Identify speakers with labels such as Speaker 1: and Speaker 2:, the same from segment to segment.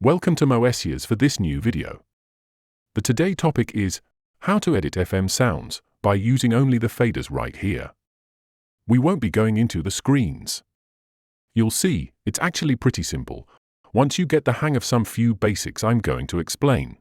Speaker 1: Welcome to Moessieurs for this new video. The today topic is how to edit FM sounds by using only the faders right here. We won't be going into the screens. You'll see, it's actually pretty simple once you get the hang of some few basics I'm going to explain.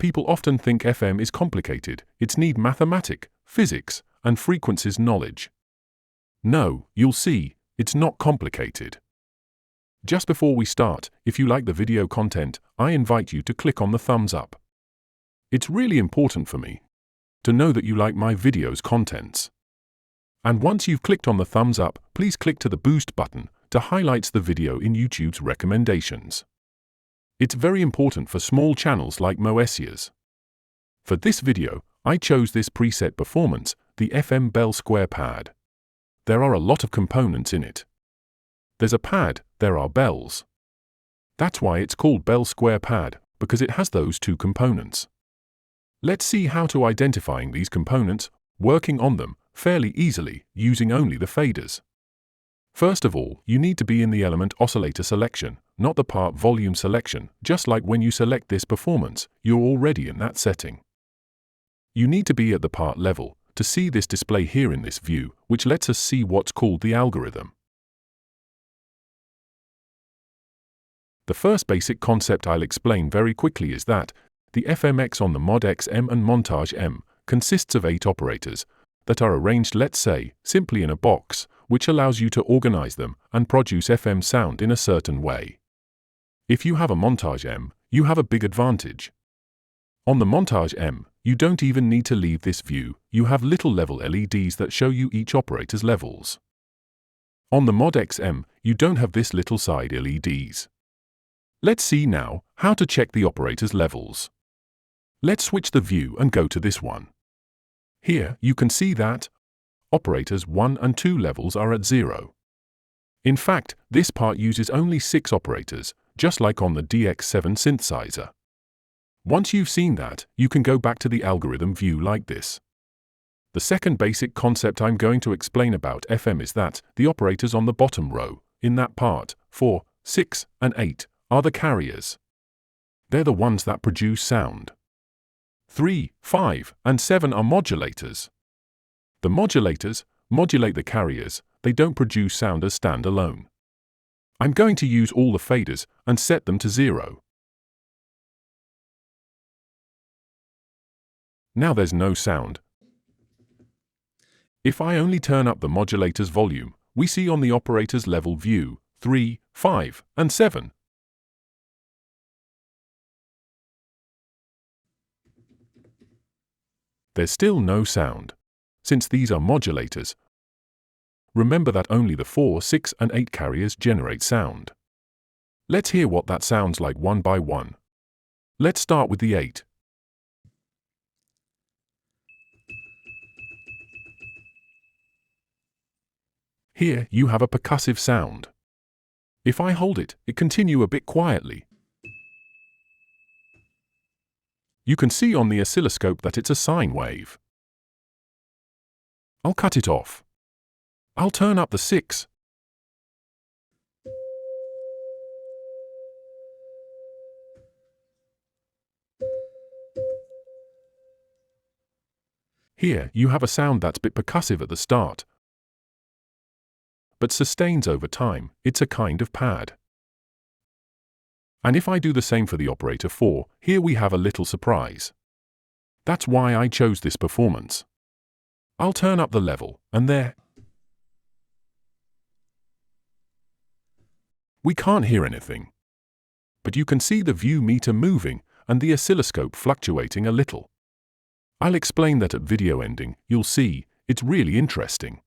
Speaker 1: People often think FM is complicated, it's need mathematics, physics, and frequencies knowledge. No, you'll see, it's not complicated. Just before we start, if you like the video content, I invite you to click on the thumbs up. It's really important for me to know that you like my video's contents. And once you've clicked on the thumbs up, please click to the boost button to highlight the video in YouTube's recommendations. It's very important for small channels like Moessieurs. For this video, I chose this preset performance, the FM Bell Square Pad. There are a lot of components in it. There's a pad, there are bells. That's why it's called Bell Square Pad, because it has those two components. Let's see how to identifying these components, working on them fairly easily using only the faders. First of all, you need to be in the element oscillator selection, not the part volume selection. Just like when you select this performance, you're already in that setting. You need to be at the part level to see this display here in this view, which lets us see what's called the algorithm. The first basic concept I'll explain very quickly is that the FMX on the MODX M and Montage M consists of 8 operators that are arranged, let's say, simply in a box, which allows you to organize them and produce FM sound in a certain way. If you have a Montage M, you have a big advantage. On the Montage M, you don't even need to leave this view, you have little level LEDs that show you each operator's levels. On the MODX M, you don't have this little side LEDs. Let's see now how to check the operator's levels. Let's switch the view and go to this one. Here you can see that operators 1 and 2 levels are at 0. In fact, this part uses only 6 operators, just like on the DX7 synthesizer. Once you've seen that, you can go back to the algorithm view like this. The second basic concept I'm going to explain about FM is that the operators on the bottom row, in that part, 4, 6, and 8, are the carriers. They're the ones that produce sound. 3, 5, and 7 are modulators. The modulators modulate the carriers, they don't produce sound as standalone. I'm going to use all the faders and set them to 0. Now there's no sound. If I only turn up the modulator's volume, we see on the operator's level view 3, 5, and 7. There's still no sound. Since these are modulators, remember that only the 4, 6, and 8 carriers generate sound. Let's hear what that sounds like one by one. Let's start with the 8. Here you have a percussive sound. If I hold it, it continue a bit quietly. You can see on the oscilloscope that it's a sine wave. I'll cut it off. I'll turn up the 6. Here you have a sound that's a bit percussive at the start, but sustains over time. It's a kind of pad. And if I do the same for the operator 4, here we have a little surprise. That's why I chose this performance. I'll turn up the level, and there. We can't hear anything. But you can see the view meter moving and the oscilloscope fluctuating a little. I'll explain that at video ending, you'll see, it's really interesting.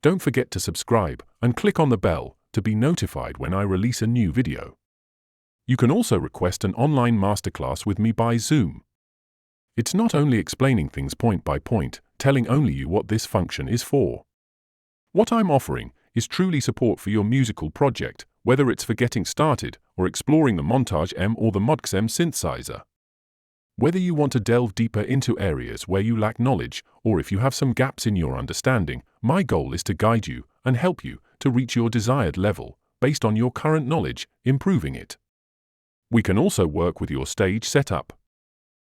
Speaker 1: Don't forget to subscribe and click on the bell to be notified when I release a new video. You can also request an online masterclass with me by Zoom. It's not only explaining things point by point, telling only you what this function is for. What I'm offering is truly support for your musical project, whether it's for getting started or exploring the Montage M or the MODX M synthesizer. Whether you want to delve deeper into areas where you lack knowledge or if you have some gaps in your understanding, my goal is to guide you and help you to reach your desired level based on your current knowledge, improving it. We can also work with your stage setup.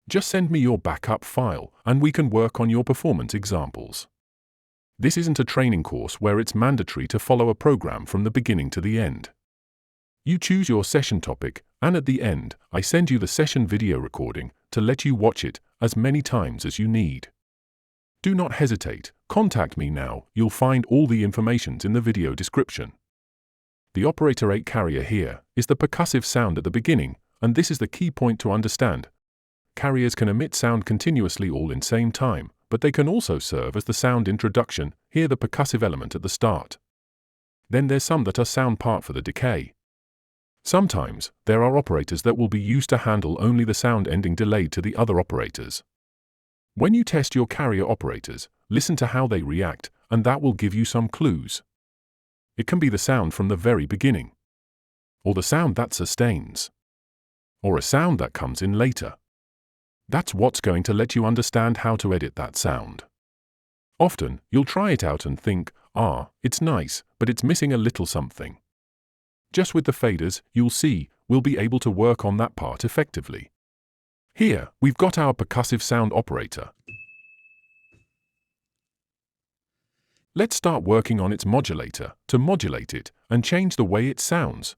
Speaker 1: Just send me your backup file and we can work on your performance examples. This isn't a training course where it's mandatory to follow a program from the beginning to the end. You choose your session topic, and at the end, I send you the session video recording to let you watch it as many times as you need. Do not hesitate, contact me now, you'll find all the information in the video description. The operator 8 carrier here is the percussive sound at the beginning, and this is the key point to understand. Carriers can emit sound continuously all in same time, but they can also serve as the sound introduction, here the percussive element at the start. Then there's some that are sound part for the decay. Sometimes, there are operators that will be used to handle only the sound ending delayed to the other operators. When you test your carrier operators, listen to how they react, and that will give you some clues. It can be the sound from the very beginning, or the sound that sustains, or a sound that comes in later. That's what's going to let you understand how to edit that sound. Often, you'll try it out and think, it's nice, but it's missing a little something. Just with the faders, you'll see, we'll be able to work on that part effectively. Here, we've got our percussive sound operator. Let's start working on its modulator to modulate it and change the way it sounds.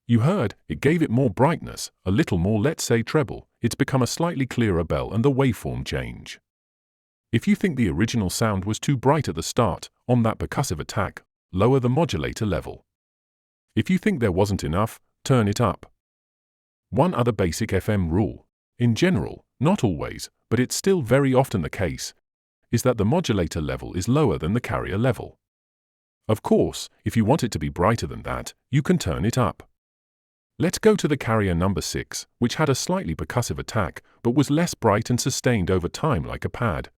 Speaker 1: You heard, it gave it more brightness, a little more, let's say, treble. It's become a slightly clearer bell and the waveform change. If you think the original sound was too bright at the start, on that percussive attack, lower the modulator level. If you think there wasn't enough, turn it up. One other basic FM rule, in general, not always, but it's still very often the case, is that the modulator level is lower than the carrier level. Of course, if you want it to be brighter than that, you can turn it up. Let's go to the carrier number 6, which had a slightly percussive attack, but was less bright and sustained over time like a pad.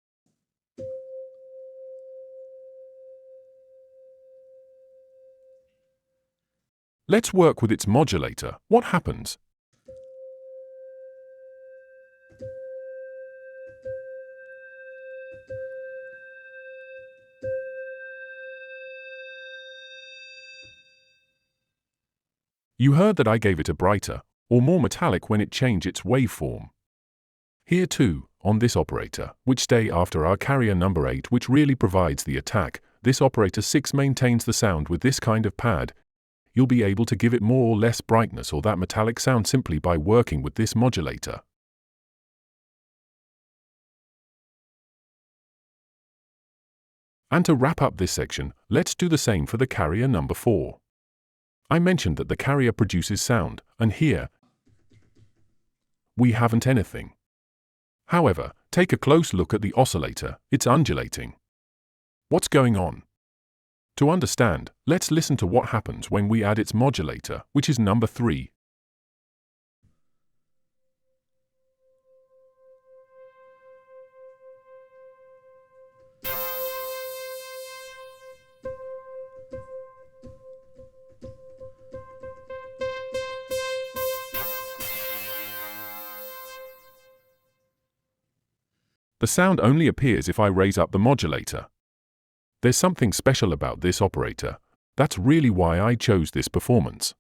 Speaker 1: Let's work with its modulator. What happens? You heard that I gave it a brighter, or more metallic when it changed its waveform. Here too, on this operator, which stay after our carrier number 8 which really provides the attack, this operator 6 maintains the sound with this kind of pad. You'll be able to give it more or less brightness or that metallic sound simply by working with this modulator. And to wrap up this section, let's do the same for the carrier number 4. I mentioned that the carrier produces sound, and here we haven't anything. However, take a close look at the oscillator, it's undulating. What's going on? To understand, let's listen to what happens when we add its modulator, which is number 3. The sound only appears if I raise up the modulator. There's something special about this operator. That's really why I chose this performance.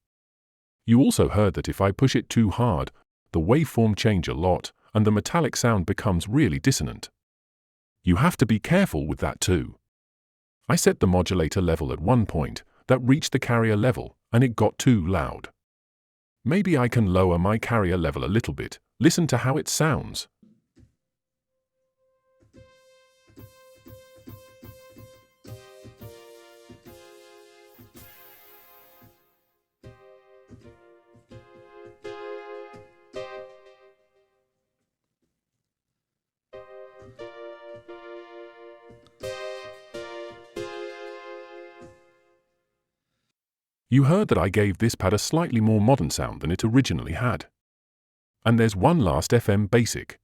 Speaker 1: You also heard that if I push it too hard, the waveform changes a lot, and the metallic sound becomes really dissonant. You have to be careful with that too. I set the modulator level at one point, that reached the carrier level, and it got too loud. Maybe I can lower my carrier level a little bit. Listen to how it sounds. You heard that I gave this pad a slightly more modern sound than it originally had. And there's one last FM basic.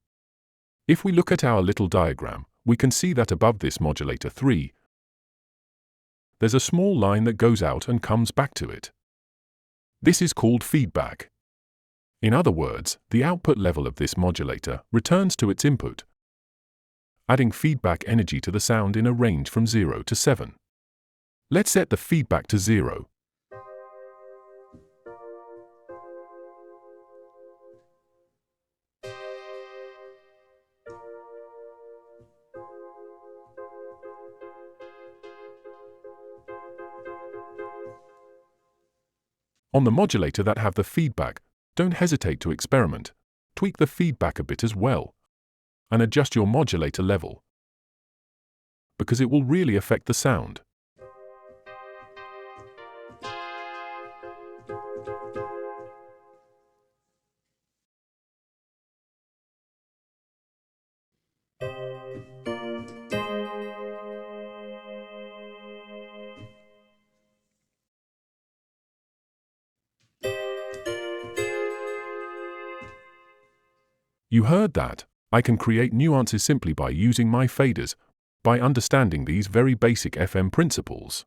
Speaker 1: If we look at our little diagram, we can see that above this modulator 3, there's a small line that goes out and comes back to it. This is called feedback. In other words, the output level of this modulator returns to its input, adding feedback energy to the sound in a range from 0 to 7. Let's set the feedback to 0. On the modulator that have the feedback, don't hesitate to experiment. Tweak the feedback a bit as well, and adjust your modulator level, because it will really affect the sound. You heard that. I can create nuances simply by using my faders, by understanding these very basic FM principles.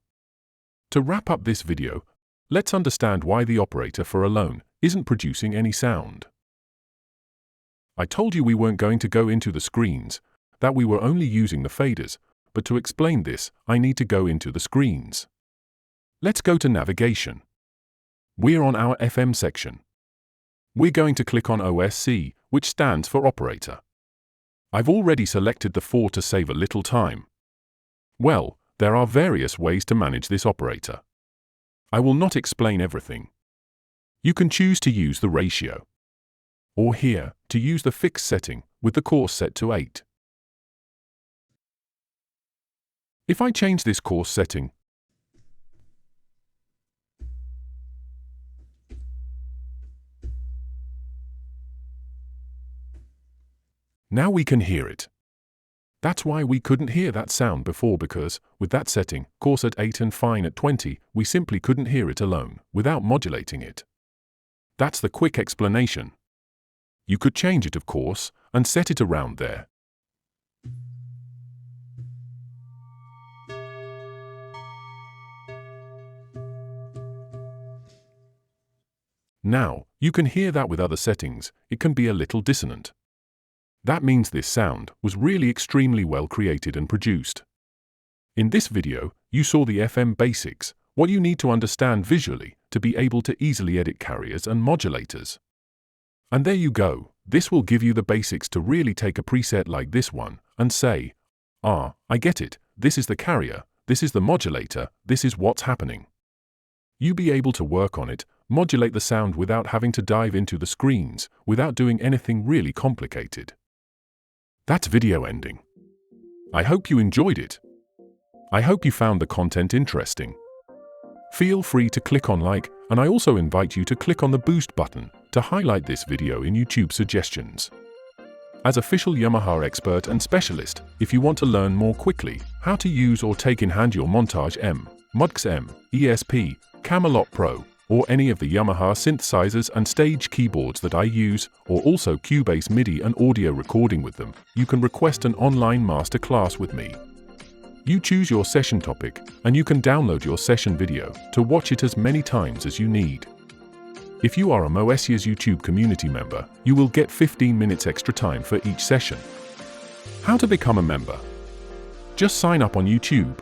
Speaker 1: To wrap up this video, let's understand why the operator for alone isn't producing any sound. I told you we weren't going to go into the screens, that we were only using the faders, but to explain this, I need to go into the screens. Let's go to navigation. We're on our FM section. We're going to click on OSC, which stands for operator. I've already selected the 4 to save a little time. Well, there are various ways to manage this operator. I will not explain everything. You can choose to use the ratio, or here, to use the fixed setting, with the course set to 8. If I change this course setting, now we can hear it. That's why we couldn't hear that sound before, because, with that setting, coarse at 8 and fine at 20, we simply couldn't hear it alone, without modulating it. That's the quick explanation. You could change it, of course, and set it around there. Now, you can hear that with other settings, it can be a little dissonant. That means this sound was really extremely well created and produced. In this video, you saw the FM basics, what you need to understand visually to be able to easily edit carriers and modulators. And there you go, this will give you the basics to really take a preset like this one and say, "Ah, I get it, this is the carrier, this is the modulator, this is what's happening." You be able to work on it, modulate the sound without having to dive into the screens, without doing anything really complicated. That's video ending. I hope you enjoyed it. I hope you found the content interesting. Feel free to click on like, and I also invite you to click on the boost button to highlight this video in YouTube suggestions. As official Yamaha expert and specialist, if you want to learn more quickly how to use or take in hand your Montage M, MODX M, ESP, Camelot Pro, or any of the Yamaha synthesizers and stage keyboards that I use, or also Cubase MIDI and audio recording with them, you can request an online masterclass with me. You choose your session topic, and you can download your session video to watch it as many times as you need. If you are a Moessieurs YouTube community member, you will get 15 minutes extra time for each session. How to become a member? Just sign up on YouTube.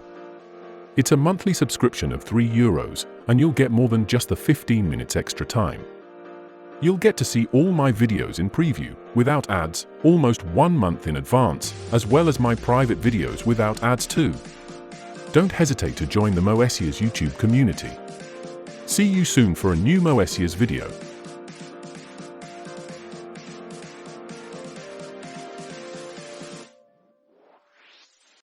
Speaker 1: It's a monthly subscription of €3, and you'll get more than just the 15 minutes extra time. You'll get to see all my videos in preview, without ads, almost 1 month in advance, as well as my private videos without ads too. Don't hesitate to join the Moessieurs YouTube community. See you soon for a new Moessieurs video.